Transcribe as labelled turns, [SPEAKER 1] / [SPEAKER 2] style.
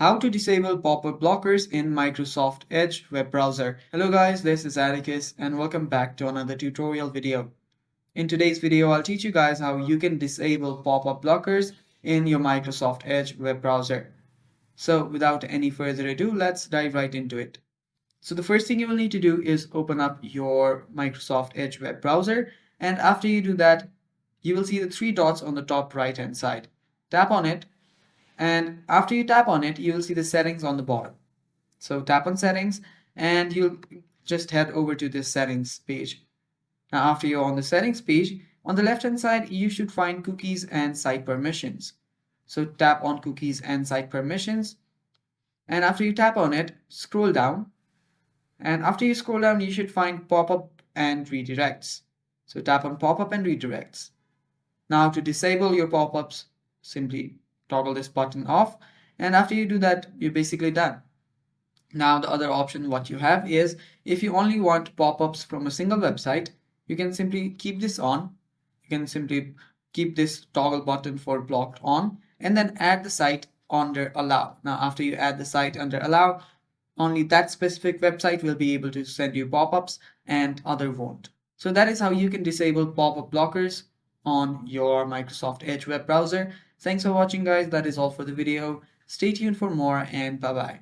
[SPEAKER 1] How to disable pop-up blockers in Microsoft Edge web browser. Hello guys, this is Atticus and welcome back to another tutorial video. In today's video, I'll teach you guys how you can disable pop-up blockers in your Microsoft Edge web browser. So without any further ado, let's dive right into it. So the first thing you will need to do is open up your Microsoft Edge web browser, and after you do that, you will see the three dots on the top right hand side. Tap on it, and after you tap on it, you will see the settings on the bottom. So tap on settings and you'll just head over to this settings page. Now after you're on the settings page, on the left hand side you should find cookies and site permissions. So tap on cookies and site permissions, and after you tap on it, scroll down, and after you scroll down you should find pop-up and redirects. So tap on pop-up and redirects. Now to disable your pop-ups, simply toggle this button off, and after you do that, you're basically done. Now the other option what you have is, if you only want pop-ups from a single website, you can simply keep this on. You can simply keep this toggle button for blocked on, and then add the site under allow. Now after you add the site under allow, only that specific website will be able to send you pop-ups and other won't. So that is how you can disable pop-up blockers on your Microsoft Edge web browser. Thanks for watching guys, that is all for the video. Stay tuned for more and bye bye.